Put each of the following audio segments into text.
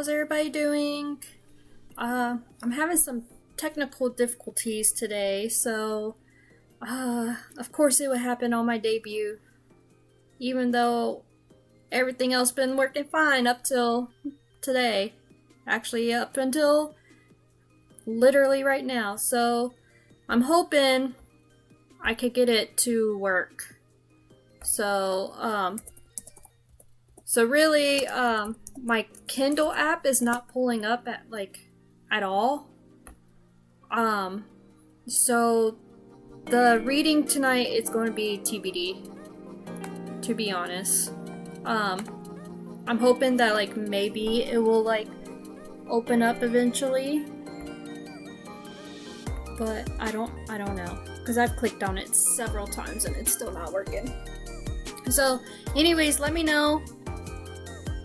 How's everybody doing? I'm having some technical difficulties today, so of course it would happen on my debut, even though everything else been working fine up till today. Actually, up until literally right now. So I'm hoping I could get it to work. So really, my Kindle app is not pulling up at all. So the reading tonight is going to be TBD, to be honest. I'm hoping that maybe it will open up eventually, but I don't know, because I've clicked on it several times and it's still not working. So anyways, let me know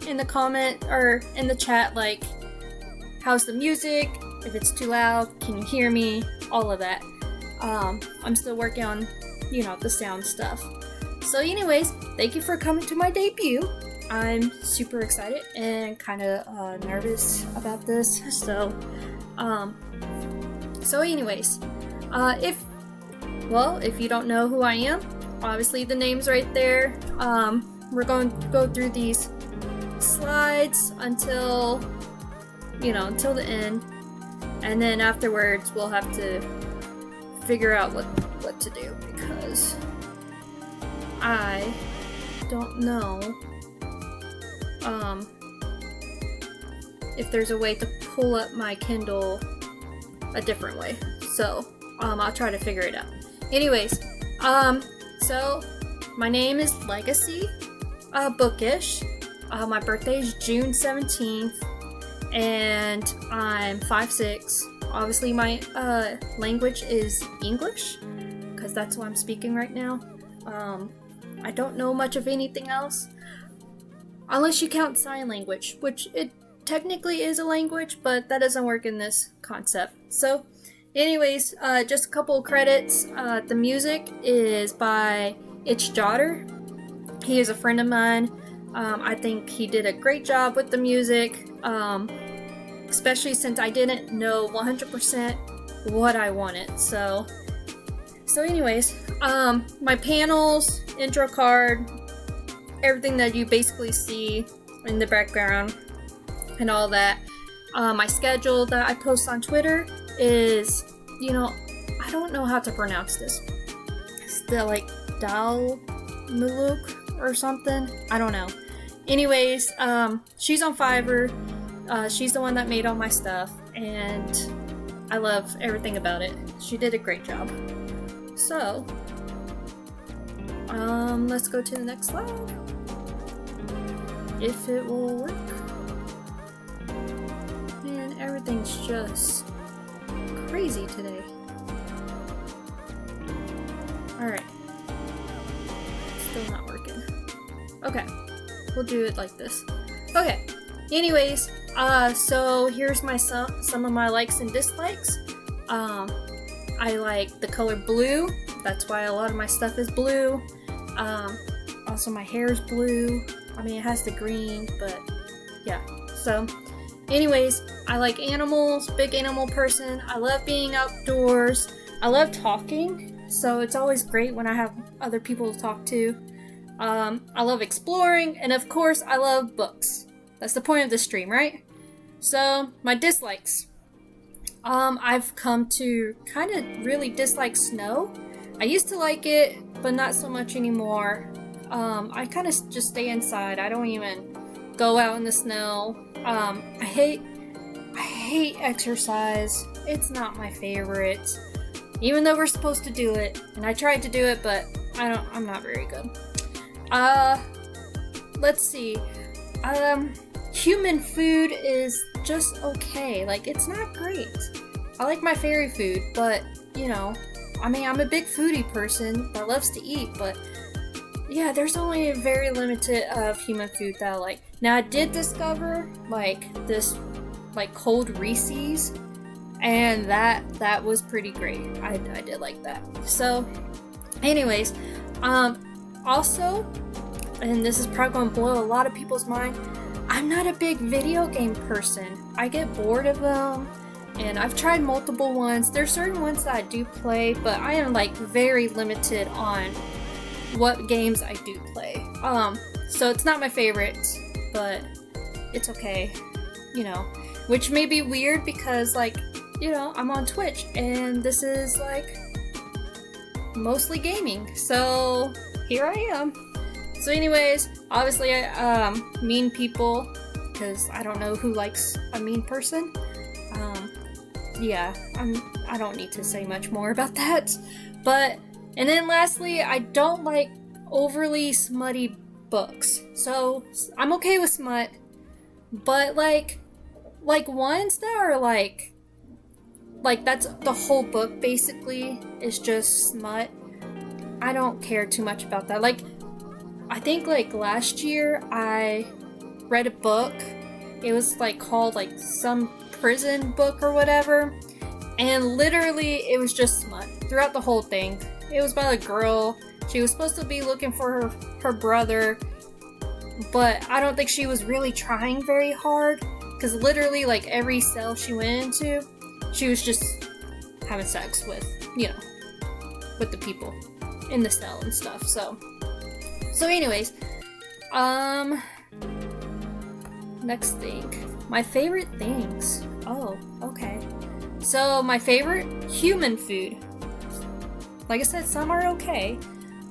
in the comment or in the chat, how's the music, if it's too loud, can you hear me, all of that. I'm still working on, the sound stuff. So anyways, thank you for coming to my debut. I'm super excited and kind of nervous about this. So anyways, if you don't know who I am, obviously the name's right there. We're going to go through these slides until the end, and then afterwards we'll have to figure out what to do, because I don't know if there's a way to pull up my Kindle a different way. So I'll try to figure it out. Anyways, so my name is LegacyBookish. My birthday is June 17th, and I'm 5'6". Obviously my language is English, because that's what I'm speaking right now. I don't know much of anything else, unless you count sign language, which it technically is a language, but that doesn't work in this concept. So anyways, just a couple of credits. The music is by Itch Jotter. He is a friend of mine. I think he did a great job with the music, especially since I didn't know 100% what I wanted. So anyways, my panels, intro card, everything that you basically see in the background and all that. My schedule that I post on Twitter is, I don't know how to pronounce this. It's the Dal Muluk or something. I don't know. Anyways, she's on Fiverr. She's the one that made all my stuff, and I love everything about it. She did a great job. So, let's go to the next slide. If it will work. Man, everything's just crazy today. Alright. Still not working. Okay. We'll do it like this. Okay. Anyways, so here's some of my likes and dislikes. I like the color blue. That's why a lot of my stuff is blue. Also my hair is blue. I mean, it has the green, but yeah. So anyways, I like animals, big animal person. I love being outdoors. I love talking, so it's always great when I have other people to talk to. I love exploring, and of course, I love books. That's the point of the stream, right? So, my dislikes. I've come to kind of really dislike snow. I used to like it, but not so much anymore. I kind of just stay inside. I don't even go out in the snow. I hate exercise. It's not my favorite. Even though we're supposed to do it, and I tried to do it, but I'm not very good. Let's see. Human food is just okay. It's not great. I like my fairy food, but, I'm a big foodie person that loves to eat, but yeah, there's only a very limited of human food that I like. Now, I did discover, this, cold Reese's, and that was pretty great. I did like that. So, anyways, also, and this is probably going to blow a lot of people's mind, I'm not a big video game person. I get bored of them, and I've tried multiple ones. There's certain ones that I do play, but I am like very limited on what games I do play. So it's not my favorite, but it's okay, you know. Which may be weird because, like, you know, I'm on Twitch, and this is like mostly gaming. So here I am. So anyways, obviously mean people, because I don't know who likes a mean person. Yeah, I don't need to say much more about that. And then lastly, I don't like overly smutty books. So I'm okay with smut, but like ones that are like that's the whole book basically is just smut. I don't care too much about that. Like, I think like last year I read a book. It was like called like some prison book or whatever, and literally it was just smut throughout the whole thing. It was by a girl. She was supposed to be looking for her brother, but I don't think she was really trying very hard, because literally like every cell she went into, she was just having sex with, you know, with the people in the cell and stuff. So anyways, next thing. My favorite things. Oh, okay. So my favorite human food. Like I said, some are okay.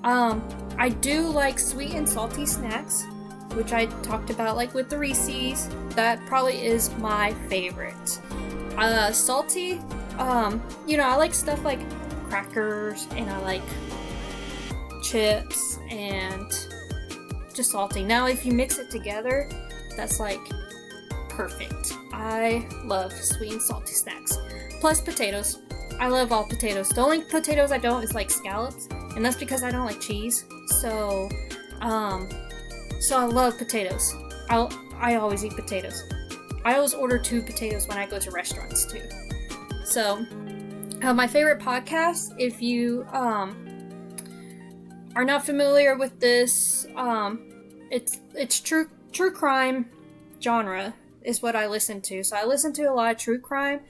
I do like sweet and salty snacks, which I talked about like with the Reese's. That probably is my favorite. Salty, you know, I like stuff like crackers, and I like chips, and just salty. Now if you mix it together, that's like perfect. I love sweet and salty snacks. Plus potatoes. I love all potatoes. The only potatoes I don't is like scallops, and that's because I don't like cheese. So I love potatoes. I always eat potatoes. I always order 2 potatoes when I go to restaurants too. So my favorite podcast, if you are not familiar with this, it's true crime genre is what I listen to. So I listen to a lot of true crime,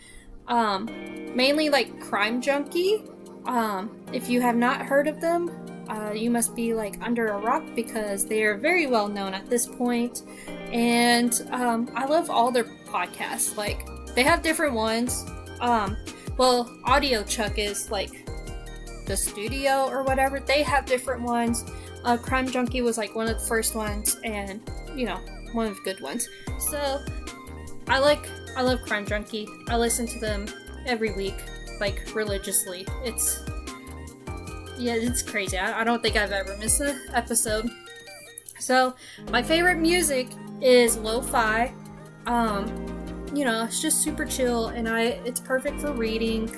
mainly like Crime Junkie. If you have not heard of them, you must be like under a rock, because they are very well known at this point. And I love all their podcasts. Like, they have different ones. Well, Audio Chuck is like the studio or whatever. They have different ones. Crime Junkie was like one of the first ones, and you know, one of the good ones. So I love Crime Junkie. I listen to them every week, like religiously. It's crazy. I don't think I've ever missed an episode. So my favorite music is lo-fi. You know, it's just super chill, and it's perfect for reading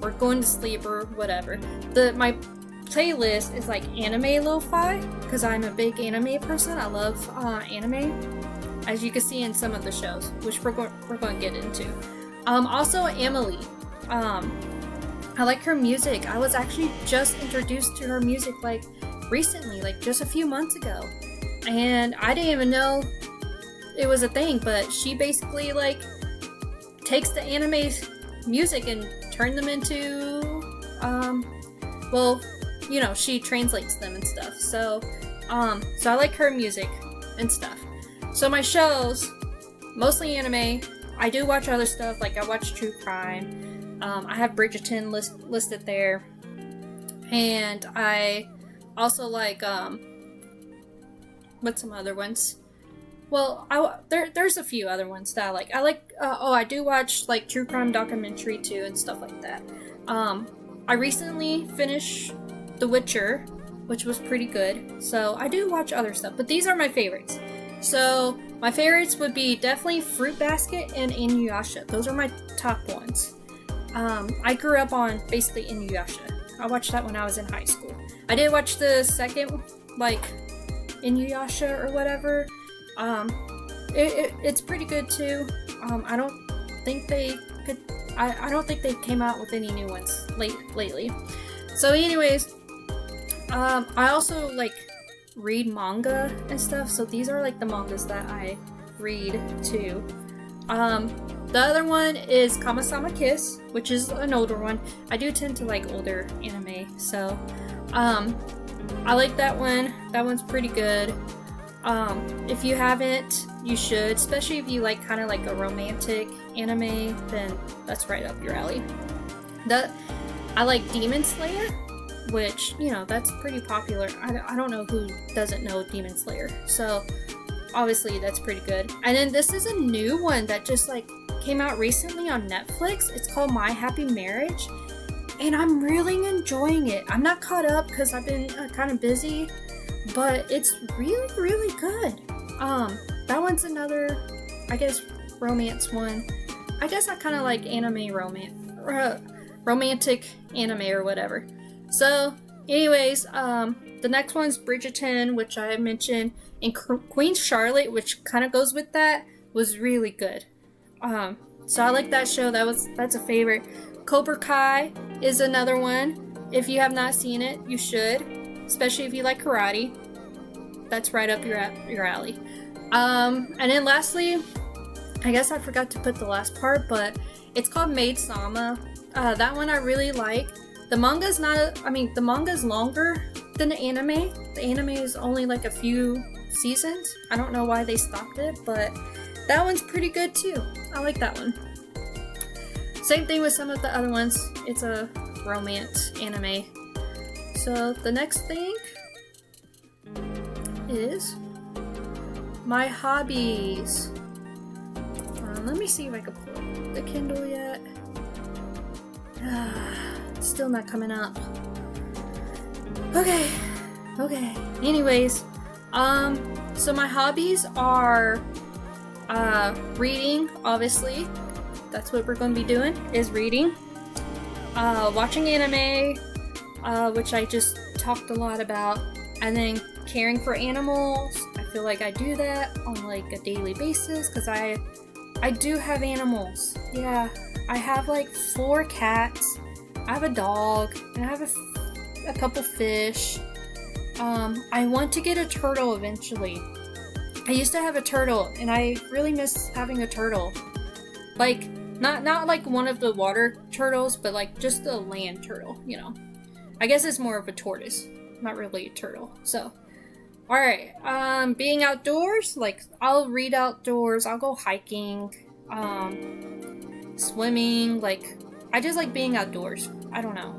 or going to sleep or whatever. My playlist is like anime lo-fi, because I'm a big anime person. I love anime, as you can see in some of the shows, which we're going to get into. Also Emily. I like her music. I was actually just introduced to her music like recently, like just a few months ago, and I didn't even know it was a thing. But she basically like takes the anime music and turn them into well, you know, she translates them and stuff. So I like her music and stuff. So my shows, mostly anime. I do watch other stuff, like I watch true crime. I have Bridgerton listed there, and I also like what's some other ones? Well, there's a few other ones that I like. I do watch like true crime documentary too and stuff like that. I recently finished The Witcher, which was pretty good. So I do watch other stuff, but these are my favorites. So my favorites would be definitely Fruit Basket and Inuyasha. Those are my top ones. I grew up on basically Inuyasha. I watched that when I was in high school. I did watch the second, like, Inuyasha or whatever. It's pretty good too. I don't think they came out with any new ones lately. So anyways, I also like read manga and stuff. So these are like the mangas that I read too. The other one is Kama-sama Kiss, which is an older one. I do tend to like older anime, so I like that one. That one's pretty good. If you haven't, you should, especially if you like kind of like a romantic anime, then that's right up your alley. I like Demon Slayer, which, you know, that's pretty popular. I don't know who doesn't know Demon Slayer, so obviously that's pretty good. And then this is a new one that just like came out recently on Netflix. It's called My Happy Marriage, and I'm really enjoying it. I'm not caught up because I've been kind of busy, but it's really, really good. That one's another, I guess, romance one. I guess I kind of like anime romantic anime or whatever. So, anyways, the next one's Bridgerton, which I mentioned, and Queen Charlotte, which kind of goes with that, was really good. So I like that show. That's a favorite. Cobra Kai is another one. If you have not seen it, you should, especially if you like karate. That's right up your alley. And then lastly, I guess I forgot to put the last part, but it's called Maid Sama. That one I really like. The manga's the manga's longer than the anime. The anime is only like a few seasons. I don't know why they stopped it, but that one's pretty good too. I like that one. Same thing with some of the other ones. It's a romance anime. So the next thing is my hobbies. Let me see if I can pull up the Kindle yet. It's still not coming up. Okay. Anyways, so my hobbies are reading, obviously. That's what we're going to be doing, is reading. Watching anime, which I just talked a lot about. And then caring for animals. I feel like I do that on like a daily basis because I do have animals. Yeah, I have like 4 cats. I have a dog, and I have a couple fish. I want to get a turtle eventually. I used to have a turtle, and I really miss having a turtle. Like, not like one of the water turtles, but like just a land turtle, you know. I guess it's more of a tortoise, not really a turtle. So, alright, being outdoors, like, I'll read outdoors, I'll go hiking, swimming, like, I just like being outdoors. I don't know.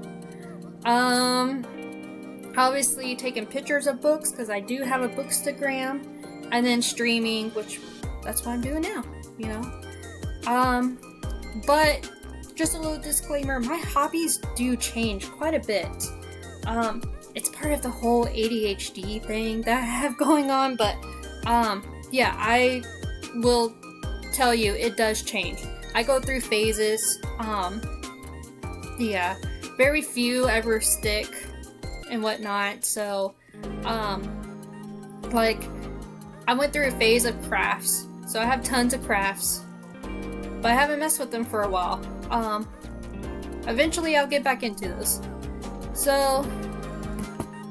Obviously taking pictures of books, because I do have a Bookstagram, and then streaming, which, that's what I'm doing now, you know? But, just a little disclaimer, my hobbies do change quite a bit. It's part of the whole ADHD thing that I have going on, but, yeah, I will tell you, it does change. I go through phases. Yeah, very few ever stick and whatnot. So, like, I went through a phase of crafts. So I have tons of crafts, but I haven't messed with them for a while. Eventually I'll get back into those. So,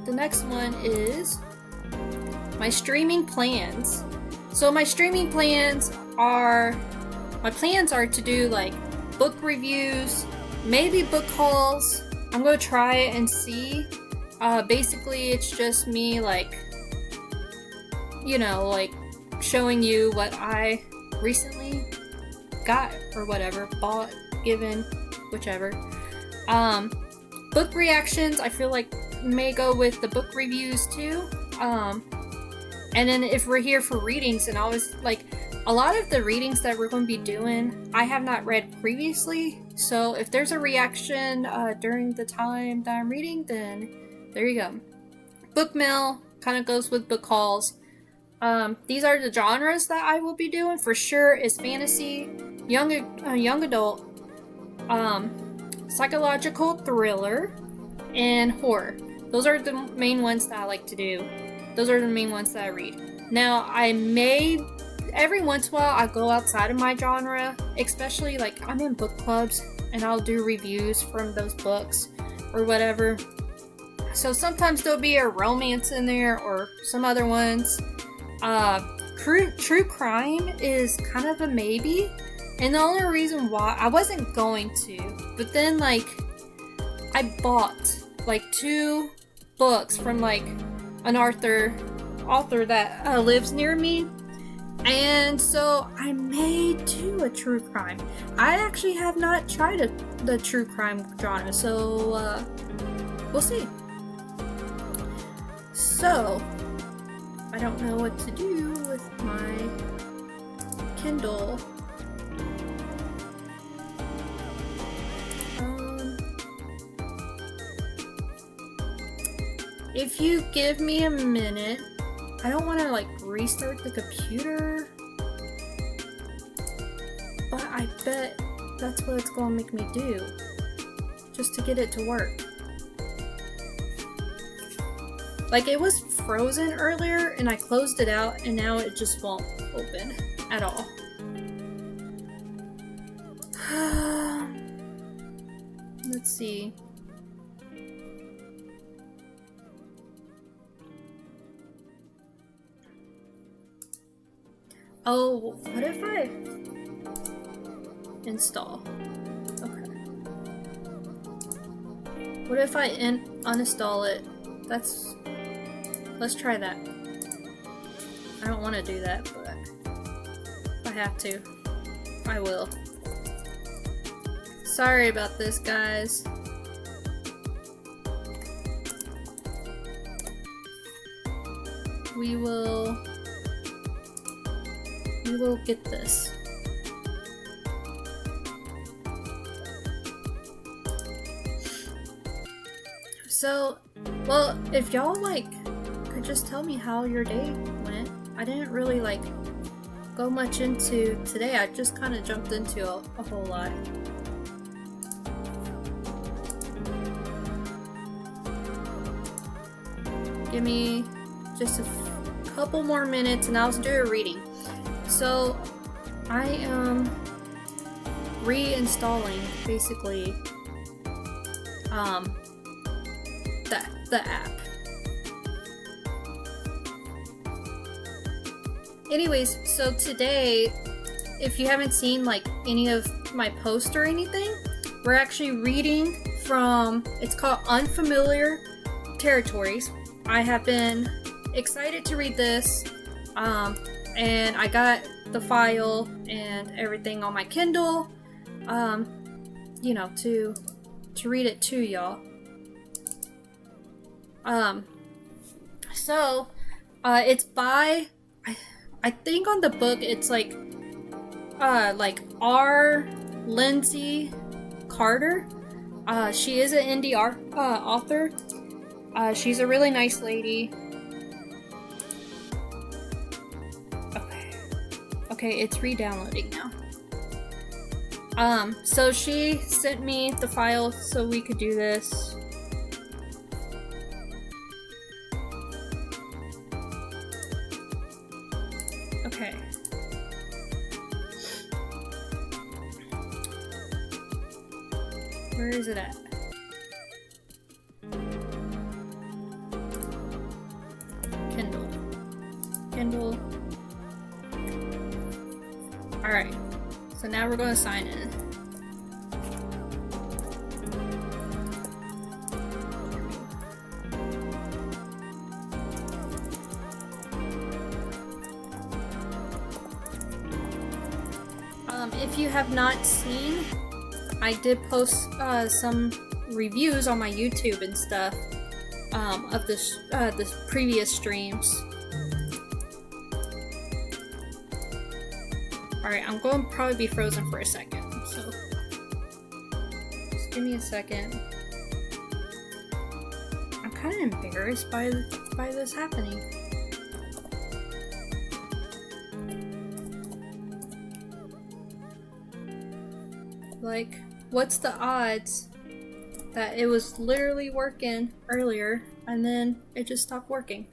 the next one is my streaming plans. So my streaming plans are to do like book reviews, maybe book hauls. I'm gonna try it and see. Basically it's just me like, you know, like showing you what I recently got or whatever, bought, given, whichever. Book reactions, I feel like may go with the book reviews too. And then if we're here for readings, and always like a lot of the readings that we're going to be doing, I have not read previously. So if there's a reaction during the time that I'm reading, then there you go. Book mail kind of goes with book hauls. These are the genres that I will be doing for sure. Is fantasy, young adult, psychological thriller, and horror. Those are the main ones that I like to do. Those are the main ones that I read. Now, I may, every once in a while, I'll go outside of my genre, especially like I'm in book clubs and I'll do reviews from those books or whatever. So sometimes there'll be a romance in there or some other ones. true crime is kind of a maybe. And the only reason why I wasn't going to, but then like I bought like 2 books from like an author that lives near me, and so I may do a true crime. I actually have not tried the true crime genre, so we'll see. So I don't know what to do with my Kindle. If you give me a minute, I don't want to like restart the computer, but I bet that's what it's going to make me do, just to get it to work. Like, it was frozen earlier and I closed it out and now it just won't open at all. Let's see. Oh, what if I install? Okay. What if I uninstall it? Let's try that. I don't want to do that, but if I have to, I will. Sorry about this, guys. We will get this. So, well, if y'all like could just tell me how your day went. I didn't really like go much into today. I just kind of jumped into a whole lot. Give me just a couple more minutes and I'll do a reading. So I am reinstalling basically the app. Anyways, so today, if you haven't seen like any of my posts or anything, we're actually reading from, it's called Unfamiliar Territories. I have been excited to read this, and I got the file and everything on my Kindle, you know, to read it to y'all. So, it's by, I think on the book it's like R. Lindsay Carter. She is an indie author. She's a really nice lady. Okay, it's re-downloading now. So she sent me the file so we could do this. Okay. Where is it at? Kindle. Alright. So now we're going to sign in. If you have not seen, I did post some reviews on my YouTube and stuff of this previous streams. Alright, I'm going to probably be frozen for a second, so just give me a second. I'm kind of embarrassed by this happening. Like, what's the odds that it was literally working earlier and then it just stopped working?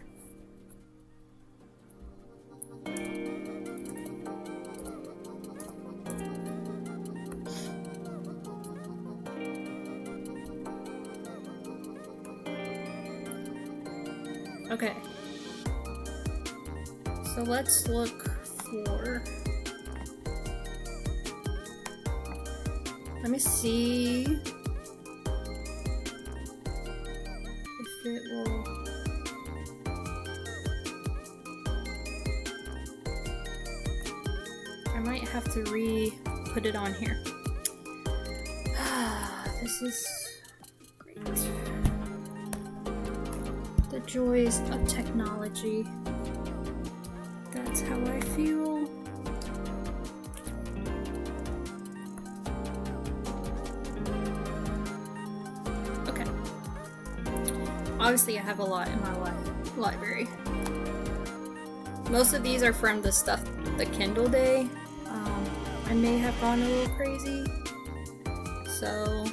Okay. So let's look for... Let me see if it will... I might have to put it on here. This is great. The joys of technology. That's how I feel. Okay. Obviously, I have a lot in my library. Most of these are from the Kindle Day. I may have gone a little crazy. So,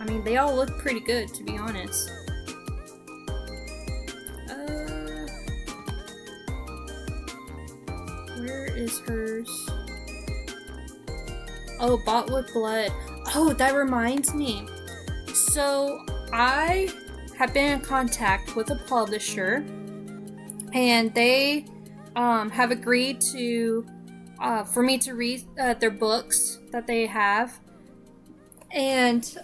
I mean, they all look pretty good, to be honest. Where is hers? Oh, Bought with Blood. Oh, that reminds me. So, I have been in contact with a publisher, and they have agreed to for me to read their books that they have, and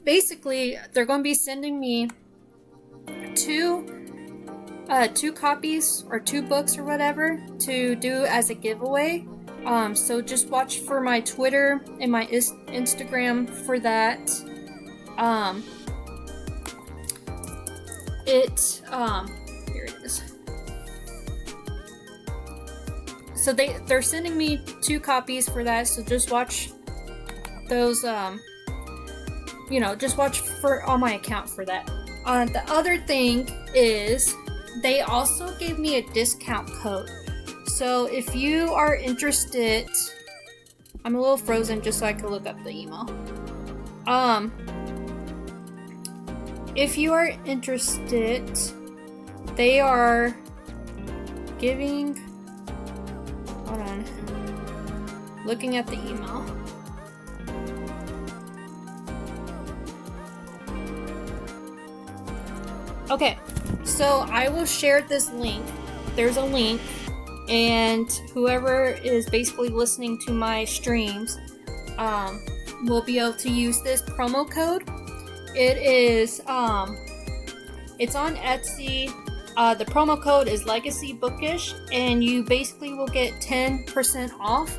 basically they're going to be sending me two copies or 2 books or whatever to do as a giveaway. So just watch for my Twitter and my Instagram for that. Here it is. So they're sending me 2 copies for that, so just watch those, just watch on my account for that. The other thing is, they also gave me a discount code. So if you are interested, I'm a little frozen just so I can look up the email. If you are interested, they are giving... Hold on. Looking at the email. Okay, so I will share this link. There's a link, and whoever is basically listening to my streams will be able to use this promo code. It is it's on Etsy. The promo code is LegacyBookish, and you basically will get 10% off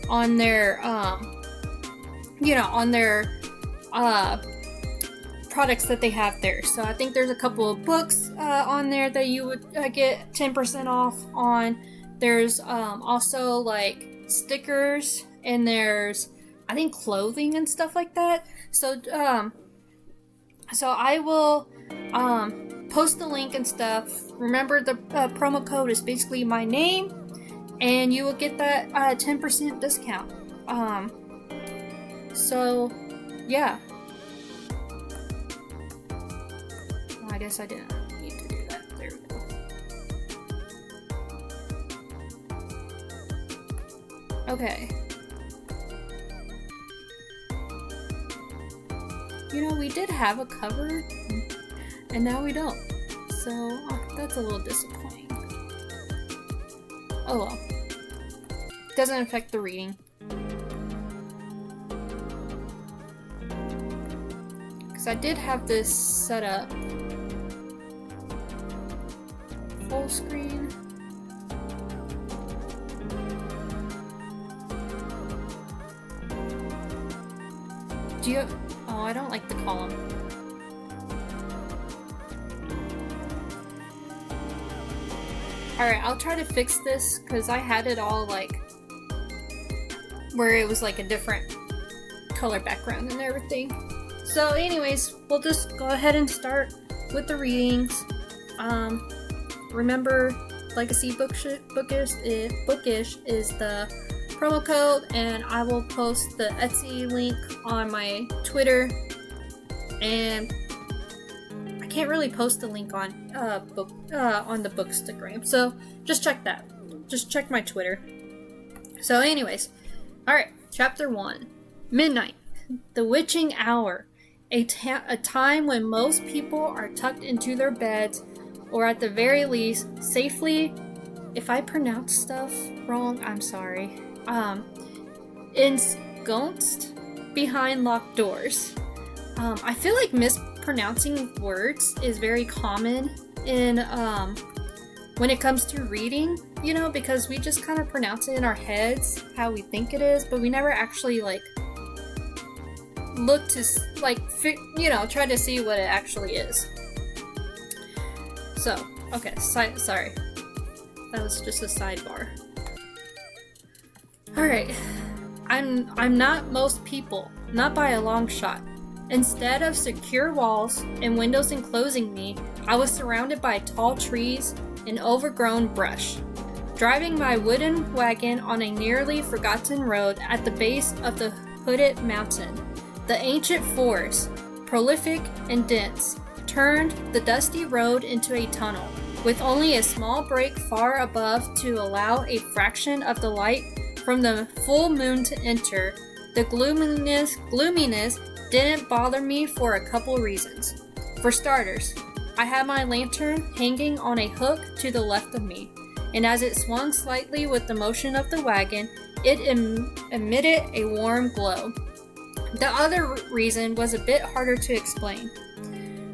on their products that they have there. So I think there's a couple of books on there that you would get 10% off on. There's also like stickers, and there's, I think, clothing and stuff like that. So I will post the link and stuff. Remember, the promo code is basically my name, and you will get that 10% discount. So yeah. I guess I didn't need to do that. There we go. Okay. We did have a cover, and now we don't. So, that's a little disappointing. Oh well. Doesn't affect the reading. Because I did have this set up full screen. Do you... Oh, I don't like the column. Alright, I'll try to fix this, because I had it all like where it was like a different color background and everything. So anyways, we'll just go ahead and start with the readings. Remember, LegacyBookish is the promo code, and I will post the Etsy link on my Twitter, and I can't really post the link on the Bookstagram, so just check that. Just check my Twitter. So anyways, alright, chapter 1. Midnight. The witching hour. a time when most people are tucked into their beds, or at the very least, safely, if I pronounce stuff wrong, I'm sorry, ensconced behind locked doors. I feel like mispronouncing words is very common in when it comes to reading, because we just kind of pronounce it in our heads how we think it is, but we never actually look to try to see what it actually is. So, okay, sorry. That was just a sidebar. Alright. I'm not most people, not by a long shot. Instead of secure walls and windows enclosing me, I was surrounded by tall trees and overgrown brush. Driving my wooden wagon on a nearly forgotten road at the base of the hooded mountain, the ancient forest, prolific and dense, turned the dusty road into a tunnel, with only a small break far above to allow a fraction of the light from the full moon to enter. The gloominess didn't bother me for a couple reasons. For starters, I had my lantern hanging on a hook to the left of me, and as it swung slightly with the motion of the wagon, it emitted a warm glow. The other reason was a bit harder to explain.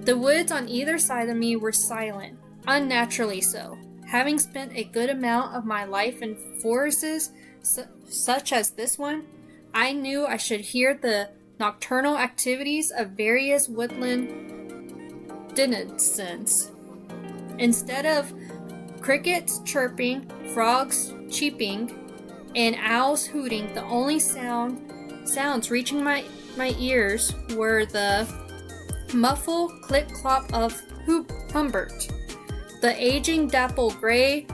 The woods on either side of me were silent, unnaturally so. Having spent a good amount of my life in forests such as this one, I knew I should hear the nocturnal activities of various woodland denizens. Instead of crickets chirping, frogs cheeping, and owls hooting, the only sounds reaching my ears were the muffled clip-clop of Humbert, the aging dappled gray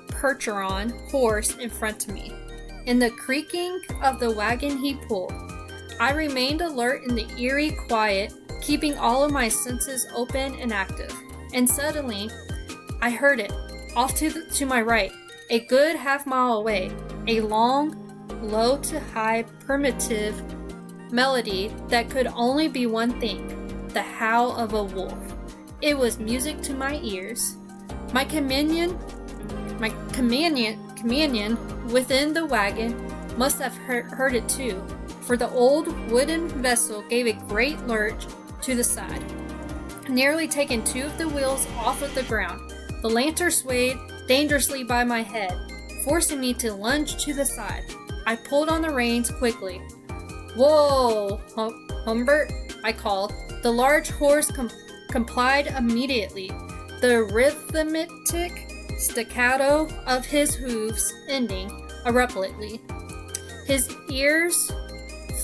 Percheron horse in front of me, and the creaking of the wagon he pulled. I remained alert in the eerie quiet, keeping all of my senses open and active. And suddenly, I heard it, off to my right, a good half-mile away, a long, low to high, primitive melody that could only be one thing: the howl of a wolf. It was music to my ears. My companion within the wagon must have heard it too, for the old wooden vessel gave a great lurch to the side, nearly taking two of the wheels off of the ground. The lantern swayed dangerously by my head, forcing me to lunge to the side. I pulled on the reins quickly. "Whoa, Humbert," I called. The large horse complied immediately, the rhythmic staccato of his hooves ending abruptly. His ears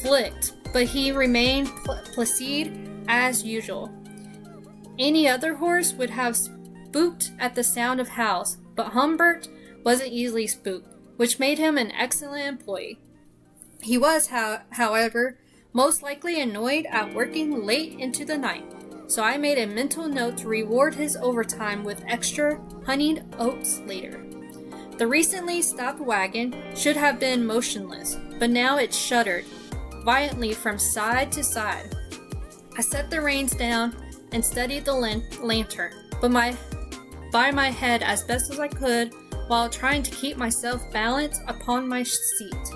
flicked, but he remained placid as usual. Any other horse would have spooked at the sound of howls, but Humbert wasn't easily spooked, which made him an excellent employee. He was, however, most likely annoyed at working late into the night, so I made a mental note to reward his overtime with extra honeyed oats later. The recently stopped wagon should have been motionless, but now it shuddered violently from side to side. I set the reins down and steadied the lantern, by my head as best as I could while trying to keep myself balanced upon my seat.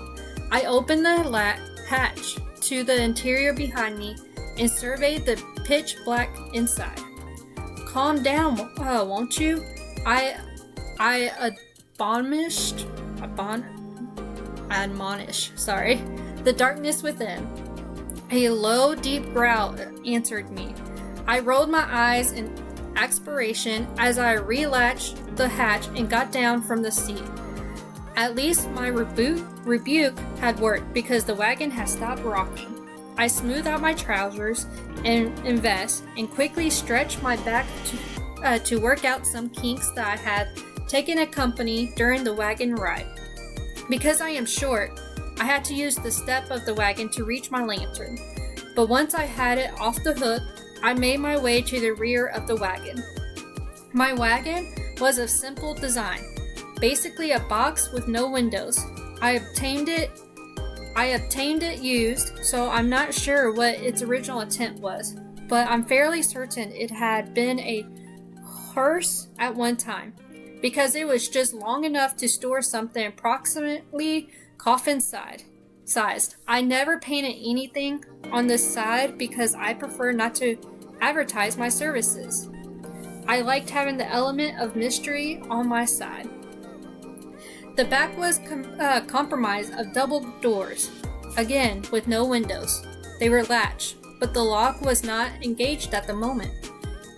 I opened the hatch to the interior behind me and surveyed the pitch black inside. "Calm down, won't you?" I admonished the darkness within. A low, deep growl answered me. I rolled my eyes in exasperation as I relatched the hatch and got down from the seat. At least my rebuke had worked, because the wagon had stopped rocking. I smoothed out my trousers and vest and quickly stretched my back to work out some kinks that I had taken a company during the wagon ride. Because I am short, I had to use the step of the wagon to reach my lantern. But once I had it off the hook, I made my way to the rear of the wagon. My wagon was of simple design, basically a box with no windows. I obtained it I obtained it used, so I'm not sure what its original intent was, but I'm fairly certain it had been a hearse at one time, because it was just long enough to store something approximately coffin-sized. I never painted anything on the side because I prefer not to advertise my services. I liked having the element of mystery on my side. The back was comprised of double doors, again with no windows. They were latched, but the lock was not engaged at the moment.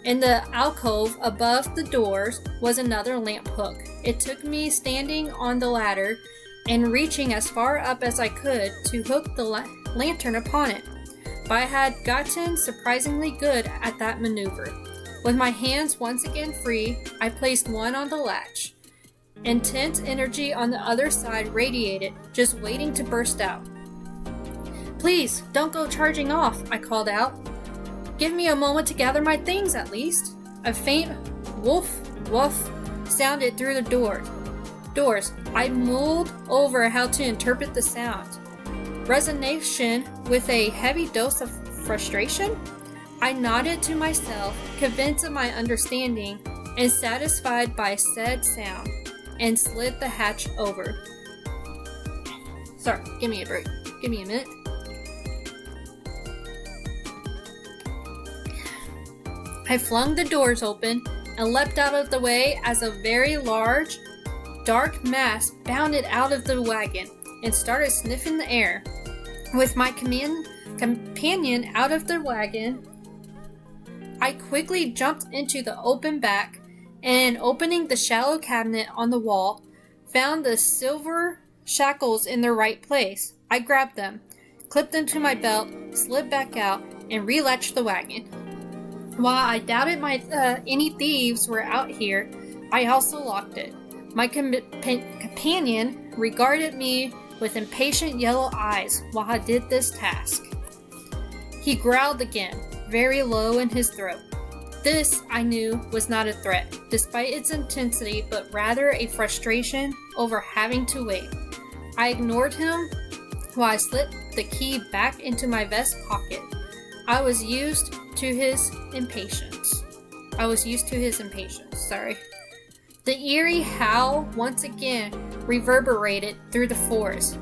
In the alcove above the doors was another lamp hook. It took me standing on the ladder and reaching as far up as I could to hook the lantern upon it. But I had gotten surprisingly good at that maneuver. With my hands once again free, I placed one on the latch. Intense energy on the other side radiated, just waiting to burst out. "Please, don't go charging off," I called out. "Give me a moment to gather my things, at least." A faint woof, woof sounded through the doors. I mulled over how to interpret the sound. Resignation with a heavy dose of frustration? I nodded to myself, convinced of my understanding and satisfied by said sound, and slid the hatch over. Sorry, give me a break. Give me a minute. I flung the doors open and leapt out of the way as a very large, dark mass bounded out of the wagon and started sniffing the air. With my companion out of the wagon, I quickly jumped into the open back and, opening the shallow cabinet on the wall, found the silver shackles in their right place. I grabbed them, clipped them to my belt, slid back out, and relatched the wagon. While I doubted any thieves were out here, I also locked it. My companion regarded me with impatient yellow eyes while I did this task. He growled again, very low in his throat. This, I knew, was not a threat, despite its intensity, but rather a frustration over having to wait. I ignored him while I slipped the key back into my vest pocket. I was used to his impatience. The eerie howl once again reverberated through the forest,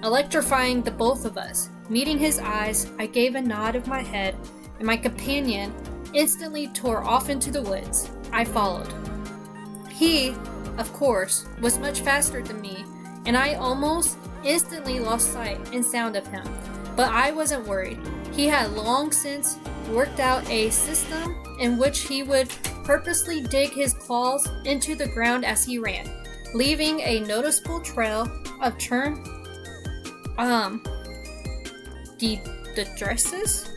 electrifying the both of us. Meeting his eyes, I gave a nod of my head, and my companion instantly tore off into the woods. I followed. He, of course, was much faster than me, and I almost instantly lost sight and sound of him. But I wasn't worried. He had long since worked out a system in which he would purposely dig his claws into the ground as he ran, leaving a noticeable trail of the dresses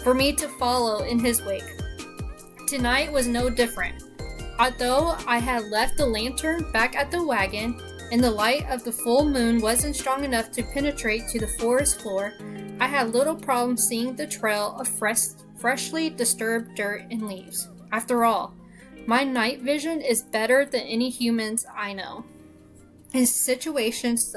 for me to follow in his wake. Tonight was no different. Although I had left the lantern back at the wagon and the light of the full moon wasn't strong enough to penetrate to the forest floor, I had little problem seeing the trail of freshly disturbed dirt and leaves. After all, my night vision is better than any humans I know. In situations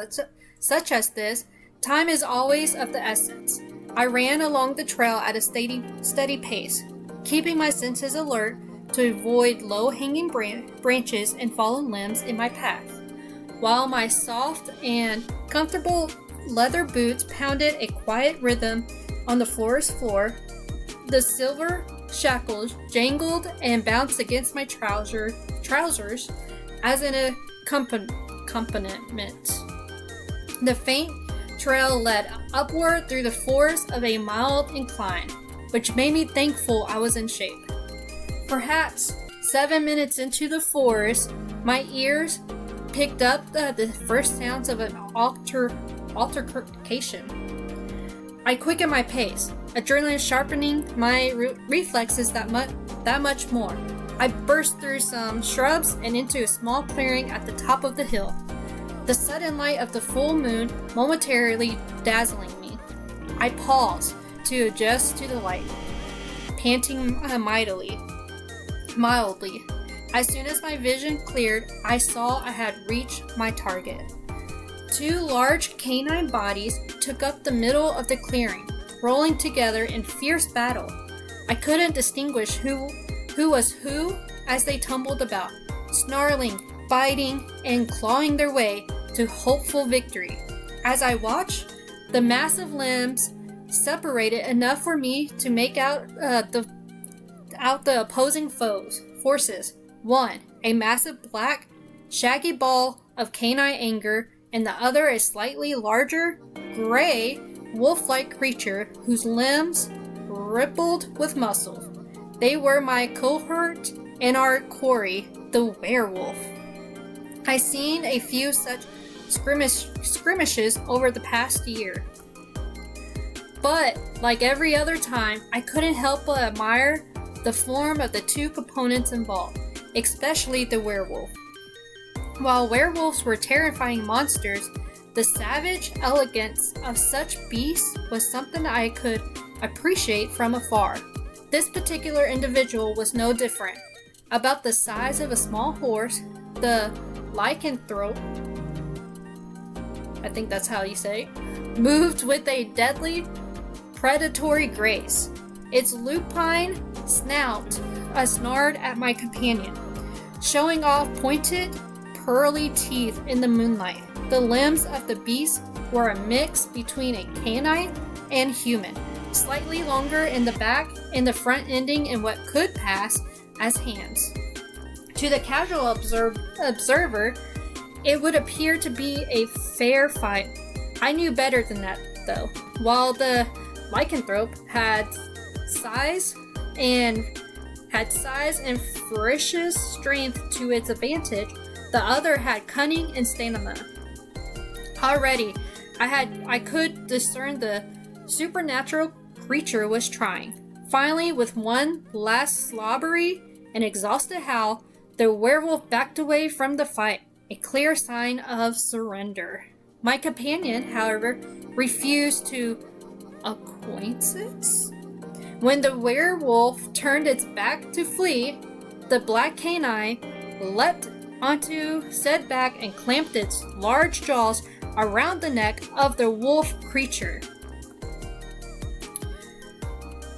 such as this, time is always of the essence. I ran along the trail at a steady pace, keeping my senses alert to avoid low-hanging branches and fallen limbs in my path. While my soft and comfortable leather boots pounded a quiet rhythm on the forest floor, the silver shackles jangled and bounced against my trousers as an accompaniment. The faint trail led upward through the forest of a mild incline, which made me thankful I was in shape. Perhaps 7 minutes into the forest, my ears picked up the first sounds of an altercation. I quickened my pace, adrenaline sharpening my reflexes that much more. I burst through some shrubs and into a small clearing at the top of the hill, the sudden light of the full moon momentarily dazzling me. I paused to adjust to the light, panting mildly. As soon as my vision cleared, I saw I had reached my target. Two large canine bodies took up the middle of the clearing, rolling together in fierce battle. I couldn't distinguish who was who as they tumbled about, snarling, biting, and clawing their way to hopeful victory. As I watched, the massive limbs separated enough for me to make out the opposing forces. One, a massive black, shaggy ball of canine anger, and the other a slightly larger, gray, wolf-like creature whose limbs rippled with muscle. They were my cohort and our quarry, the werewolf. I seen a few such skirmishes over the past year. But, like every other time, I couldn't help but admire the form of the two components involved, especially the werewolf. While werewolves were terrifying monsters, the savage elegance of such beasts was something I could appreciate from afar. This particular individual was no different. About the size of a small horse, the lycanthrope, I think that's how you say it, moved with a deadly, predatory grace. Its lupine snout snarled at my companion, showing off pointed, pearly teeth in the moonlight. The limbs of the beast were a mix between a canine and human, slightly longer in the back and the front ending in what could pass as hands. To the casual observer, it would appear to be a fair fight. I knew better than that, though. While the lycanthrope had size and ferocious strength to its advantage, the other had cunning and stamina. Already, I could discern the supernatural creature was trying. Finally, with one last slobbery and exhausted howl, the werewolf backed away from the fight, a clear sign of surrender. My companion, however, refused to acquiesce. When the werewolf turned its back to flee, the black canine leapt onto said back and clamped its large jaws around the neck of the wolf creature.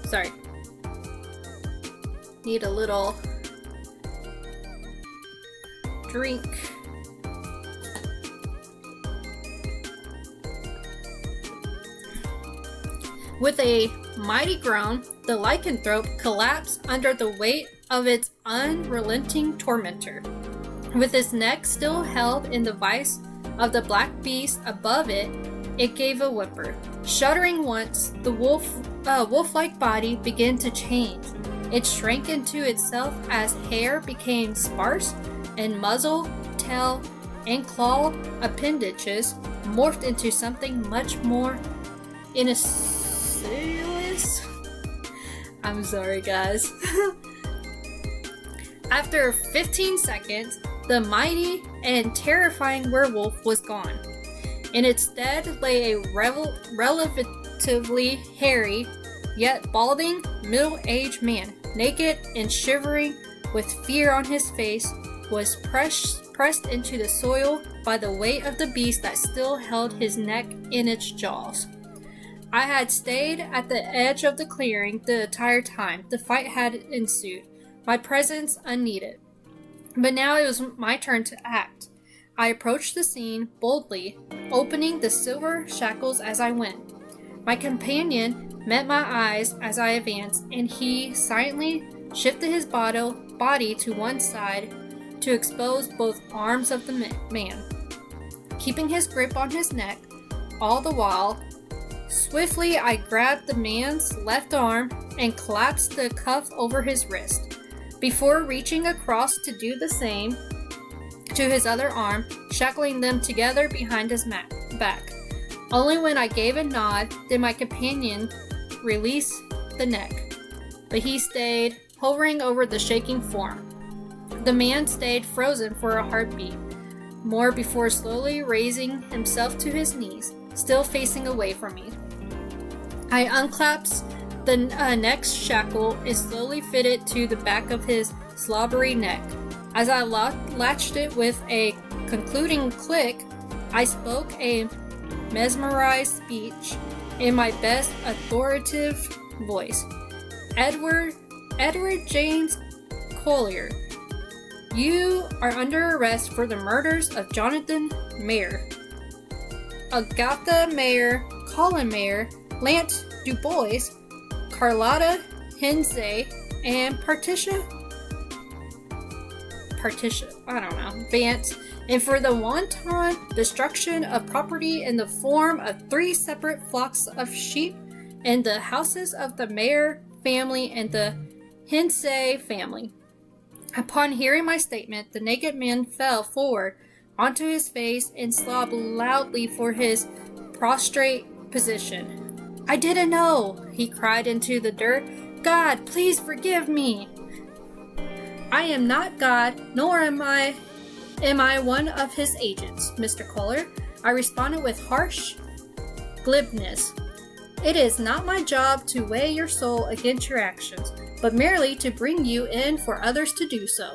Sorry. Need a little drink. With a mighty groan, the lycanthrope collapsed under the weight of its unrelenting tormentor. With its neck still held in the vice of the black beast above it, it gave a whimper. Shuddering once, the wolf-like body began to change. It shrank into itself as hair became sparse, and muzzle, tail, and claw appendages morphed into something much more insidious. I'm sorry, guys. After 15 seconds, the mighty and terrifying werewolf was gone. In its stead lay a relatively hairy, yet balding, middle-aged man, naked and shivering with fear on his face, was pressed into the soil by the weight of the beast that still held his neck in its jaws. I had stayed at the edge of the clearing the entire time the fight had ensued, my presence unneeded. But now it was my turn to act. I approached the scene boldly, opening the silver shackles as I went. My companion met my eyes as I advanced, and he silently shifted his body to one side to expose both arms of the man. Keeping his grip on his neck, all the while, swiftly I grabbed the man's left arm and collapsed the cuff over his wrist. Before reaching across to do the same to his other arm, shackling them together behind his back. Only when I gave a nod did my companion release the neck, but he stayed hovering over the shaking form. The man stayed frozen for a heartbeat more before slowly raising himself to his knees, still facing away from me. I unclasped the next shackle and slowly fitted to the back of his slobbery neck. As I latched it with a concluding click, I spoke a mesmerized speech in my best authoritative voice. Edward James Collier, you are under arrest for the murders of Jonathan Mayer, Agatha Mayer, Colin Mayer, Lance Dubois, Carlotta Hensey, and Vance, and for the wanton destruction of property in the form of 3 separate flocks of sheep in the houses of the Mayer family and the Hensey family. Upon hearing my statement, the naked man fell forward onto his face and sobbed loudly for his prostrate position. "I didn't know," he cried into the dirt. "God, please forgive me." "I am not God, nor am I one of his agents, Mr. Collier," I responded with harsh glibness. "It is not my job to weigh your soul against your actions, but merely to bring you in for others to do so."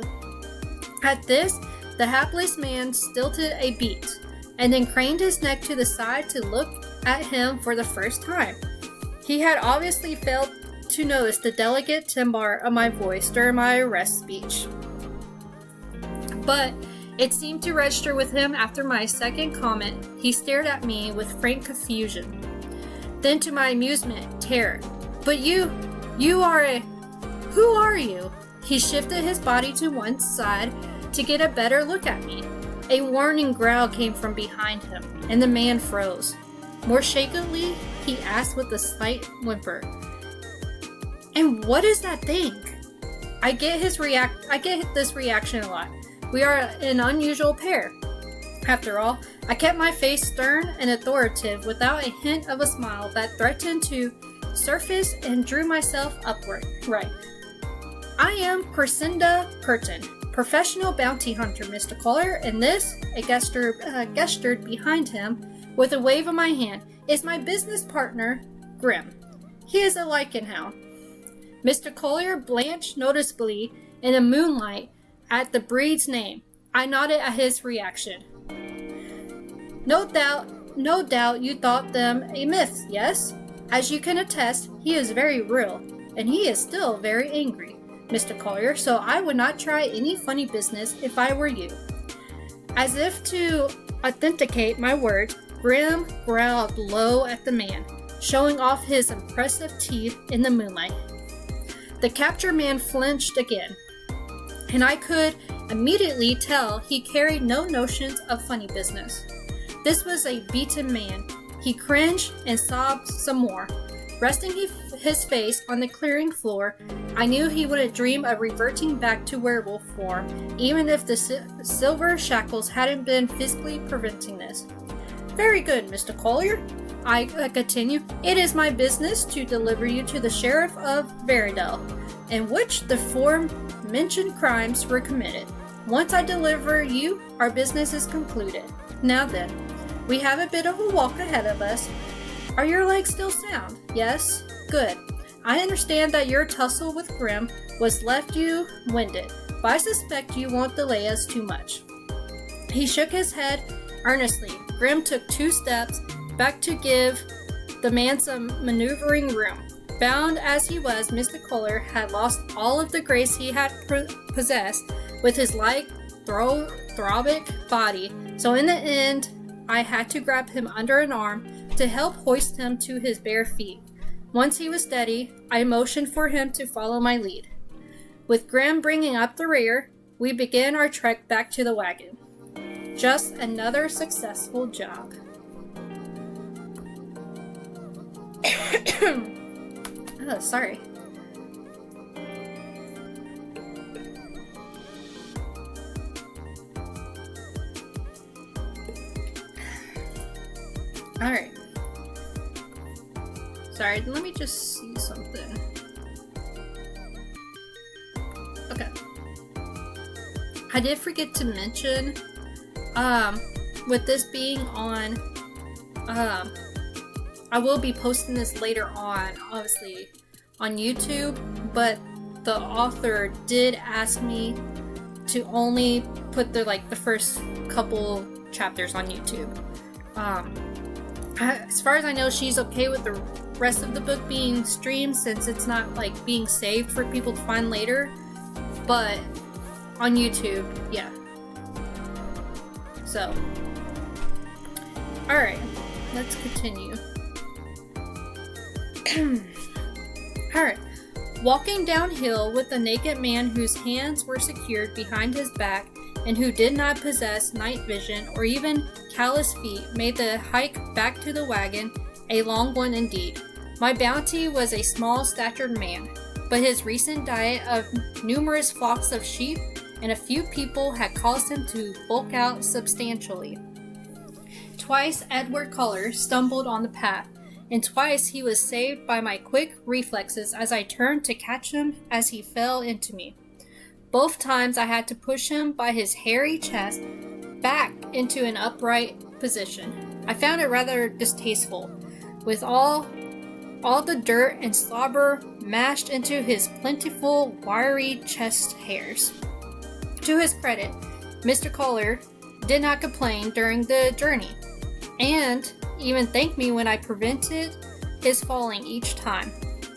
At this, the hapless man stilted a beat, and then craned his neck to the side to look at him for the first time. He had obviously failed to notice the delicate timbre of my voice during my arrest speech, but it seemed to register with him after my second comment. He stared at me with frank confusion. Then, to my amusement, terror. "But you are a... Who are you?" He shifted his body to one side to get a better look at me. A warning growl came from behind him, and the man froze. More shakily, he asked with a slight whimper, "And what is that thing?" I get this reaction a lot. We are an unusual pair. After all, I kept my face stern and authoritative without a hint of a smile that threatened to surface, and drew myself upward. "Right. I am Crescinda Purton, professional bounty hunter, Mr. Collier, and this," I gestured behind him with a wave of my hand, "is my business partner, Grim. He is a lichen hound." Mr. Collier blanched noticeably in the moonlight at the breed's name. I nodded at his reaction. No doubt you thought them a myth, yes? As you can attest, he is very real, and he is still very angry, Mr. Collier, so I would not try any funny business if I were you." As if to authenticate my words, Grim growled low at the man, showing off his impressive teeth in the moonlight. The captured man flinched again, and I could immediately tell he carried no notions of funny business. This was a beaten man. He cringed and sobbed some more. Resting his face on the clearing floor, I knew he wouldn't dream of reverting back to werewolf form, even if the silver shackles hadn't been physically preventing this. "Very good, Mr. Collier," I continued. "It is my business to deliver you to the sheriff of Veridell, in which the aforementioned crimes were committed. Once I deliver you, our business is concluded. Now then, we have a bit of a walk ahead of us. Are your legs still sound? Yes? Good. I understand that your tussle with Grim left you winded, but I suspect you won't delay us too much." He shook his head earnestly. Grim took 2 steps back to give the man some maneuvering room. Bound as he was, Mr. Collier had lost all of the grace he had possessed with his light, throbic body, so in the end, I had to grab him under an arm to help hoist him to his bare feet. Once he was steady, I motioned for him to follow my lead. With Grim bringing up the rear, we began our trek back to the wagon. Just another successful job. Oh, sorry. Alright. Sorry, let me just see something. Okay. I did forget to mention, with this being on, I will be posting this later on, obviously, on YouTube, but the author did ask me to only put the first couple chapters on YouTube. As far as I know, she's okay with the rest of the book being streamed since it's not like being saved for people to find later. But on YouTube, yeah. So, alright, let's continue. Alright. Walking downhill with a naked man whose hands were secured behind his back and who did not possess night vision or even callous feet made the hike back to the wagon a long one indeed. My bounty was a small-statured man, but his recent diet of numerous flocks of sheep and a few people had caused him to bulk out substantially. Twice Edward Cullen stumbled on the path, and twice he was saved by my quick reflexes as I turned to catch him as he fell into me. Both times I had to push him by his hairy chest back into an upright position. I found it rather distasteful, with all the dirt and slobber mashed into his plentiful, wiry chest hairs. To his credit, Mr. Cullen did not complain during the journey, and even thanked me when I prevented his falling each time.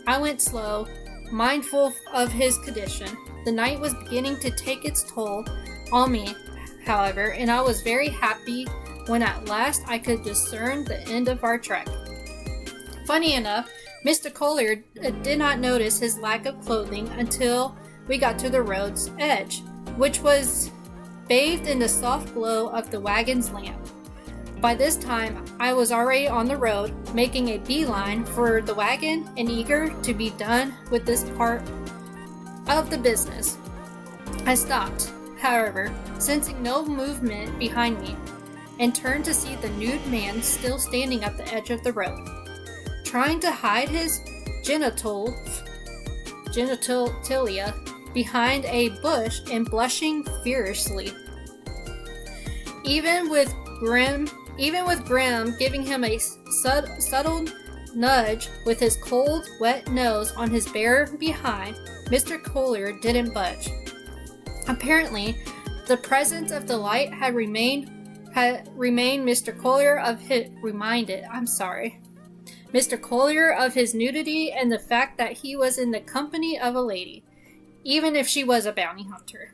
I went slow, mindful of his condition. The night was beginning to take its toll on me, however, and I was very happy when at last I could discern the end of our trek. Funny enough, Mr. Cullen did not notice his lack of clothing until we got to the road's edge, which was bathed in the soft glow of the wagon's lamp. By this time, I was already on the road, making a beeline for the wagon and eager to be done with this part of the business. I stopped, however, sensing no movement behind me, and turned to see the nude man still standing at the edge of the road, trying to hide his genitalia behind a bush and blushing furiously. Even with Grim giving him a subtle nudge with his cold, wet nose on his bare behind, Mr. Cullen didn't budge. Apparently, the presence of the light had reminded Mr. Cullen of his nudity and the fact that he was in the company of a lady, even if she was a bounty hunter.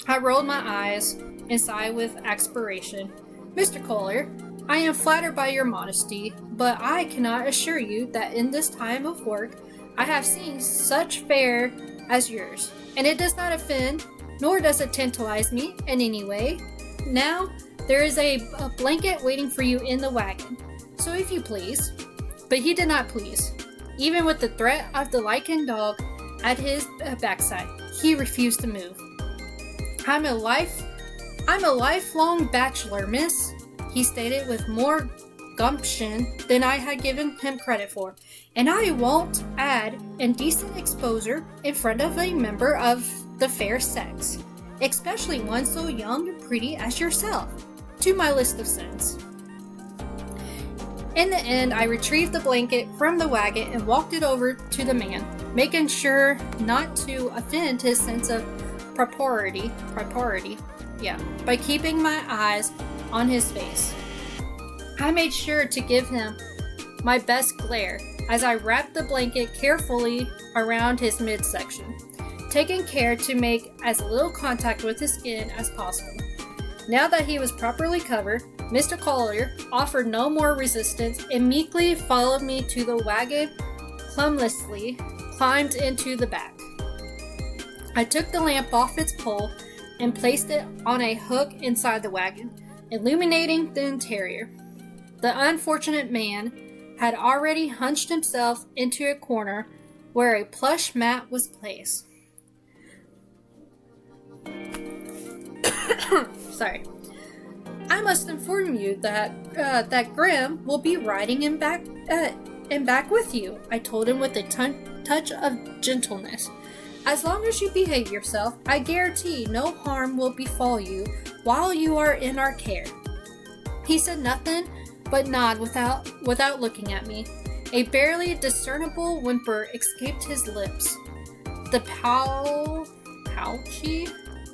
I rolled my eyes and sighed with exasperation. Mr. Cullen, I am flattered by your modesty, but I cannot assure you that in this time of work I have seen such fare as yours, and it does not offend, nor does it tantalize me in any way. Now, there is a blanket waiting for you in the wagon, so if you please. But he did not please. Even with the threat of the lichened dog at his backside, he refused to move. I'm a lifelong bachelor, miss, he stated with more gumption than I had given him credit for, and I won't add indecent exposure in front of a member of the fair sex, especially one so young and pretty as yourself, to my list of sins. In the end, I retrieved the blanket from the wagon and walked it over to the man, making sure not to offend his sense of propriety, by keeping my eyes on his face. I made sure to give him my best glare as I wrapped the blanket carefully around his midsection, taking care to make as little contact with his skin as possible. Now that he was properly covered, Mr. Cullen offered no more resistance and meekly followed me to the wagon, clumsily climbed into the back. I took the lamp off its pole and placed it on a hook inside the wagon, illuminating the interior. The unfortunate man had already hunched himself into a corner where a plush mat was placed. Sorry. I must inform you that Grim will be riding in back with you, I told him with a touch of gentleness. As long as you behave yourself, I guarantee no harm will befall you while you are in our care. He said nothing but nod without looking at me. A barely discernible whimper escaped his lips. The pouchy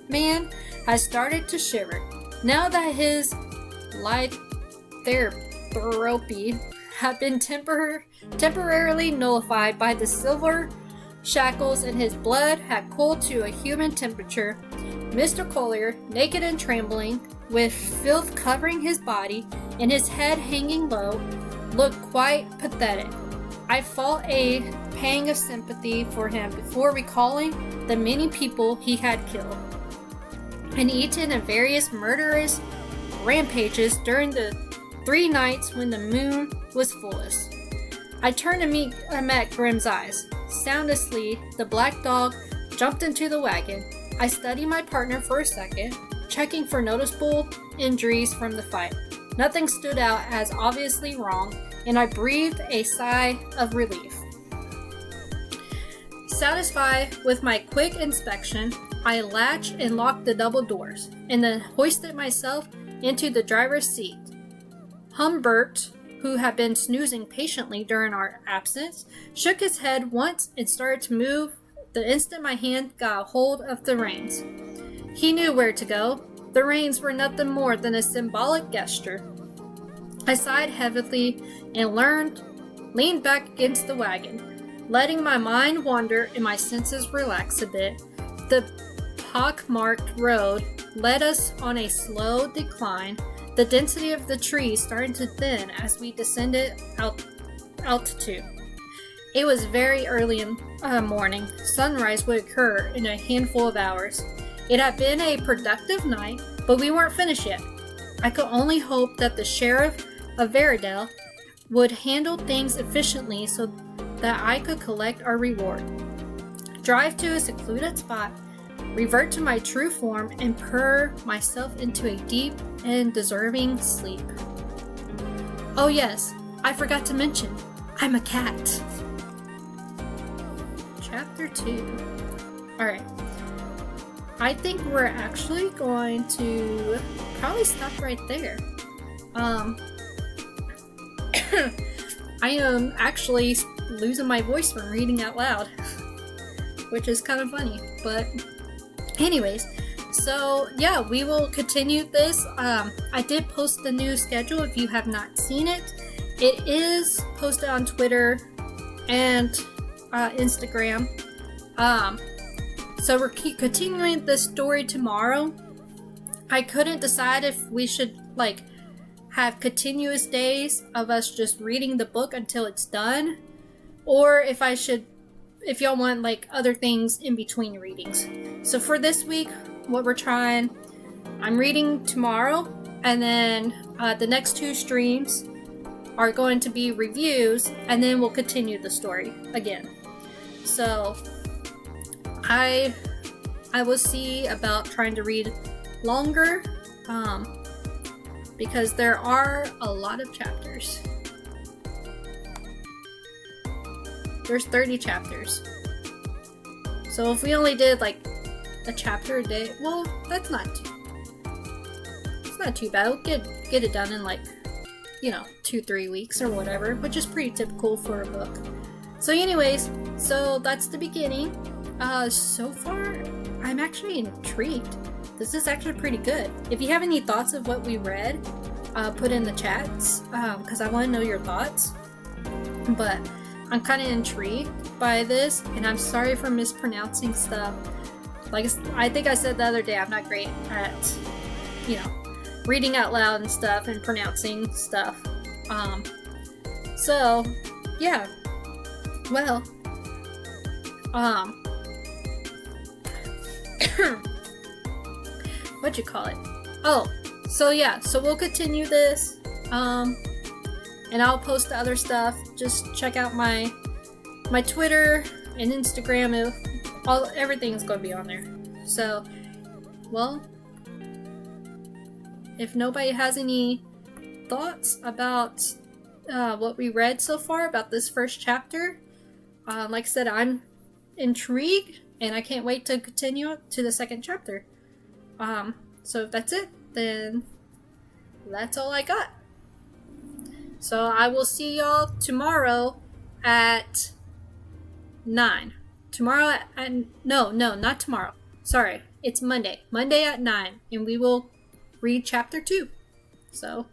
man had started to shiver. Now that his lycanthropy had been temporarily nullified by the silver shackles, and his blood had cooled to a human temperature. Mr. Collier, naked and trembling, with filth covering his body and his head hanging low, looked quite pathetic. I felt a pang of sympathy for him before recalling the many people he had killed and eaten in various murderous rampages during the 3 nights when the moon was fullest. I turned and met Grimm's eyes. Sound asleep, the black dog jumped into the wagon. I studied my partner for a second, checking for noticeable injuries from the fight. Nothing stood out as obviously wrong, and I breathed a sigh of relief. Satisfied with my quick inspection, I latched and locked the double doors, and then hoisted myself into the driver's seat. Humbert, who had been snoozing patiently during our absence, shook his head once and started to move the instant my hand got a hold of the reins. He knew where to go. The reins were nothing more than a symbolic gesture. I sighed heavily and leaned back against the wagon, letting my mind wander and my senses relax a bit. The pockmarked road led us on a slow decline, the density of the trees starting to thin as we descended altitude. It was very early in morning. Sunrise would occur in a handful of hours. It had been a productive night, but we weren't finished yet. I could only hope that the sheriff of Veridale would handle things efficiently so that I could collect our reward. Drive to a secluded spot, revert to my true form, and purr myself into a deep and deserving sleep. Oh yes, I forgot to mention, I'm a cat. Chapter 2. Alright. I think we're actually going to probably stop right there. I am actually losing my voice from reading out loud, which is kind of funny, but anyways, so yeah, we will continue this. I did post the new schedule if you have not seen it. It is posted on Twitter and Instagram. So we're continuing this story tomorrow. I couldn't decide if we should have continuous days of us just reading the book until it's done, or if y'all want other things in between readings. So for this week, what we're trying, I'm reading tomorrow, and then the next 2 streams are going to be reviews, and then we'll continue the story again. So I will see about trying to read longer, because there are a lot of chapters. There's 30 chapters. So if we only did a chapter a day, well, it's not too bad. We'll get it done in 2-3 weeks or whatever, which is pretty typical for a book. So anyways, so that's the beginning. So far, I'm actually intrigued. This is actually pretty good. If you have any thoughts of what we read, put in the chats, because I want to know your thoughts. But I'm kind of intrigued by this, and I'm sorry for mispronouncing stuff. I think I said the other day, I'm not great at, reading out loud and stuff and pronouncing stuff. So, yeah. Well, what'd you call it? Oh, so yeah, so we'll continue this, and I'll post the other stuff. Just check out my Twitter and Instagram. Everything's gonna be on there. So, well, if nobody has any thoughts about what we read so far about this first chapter, like I said, I'm intrigued, and I can't wait to continue to the second chapter. So if that's it, then that's all I got. So I will see y'all tomorrow at 9. Tomorrow no, not tomorrow. Sorry, it's Monday. Monday at 9, and we will read chapter 2. So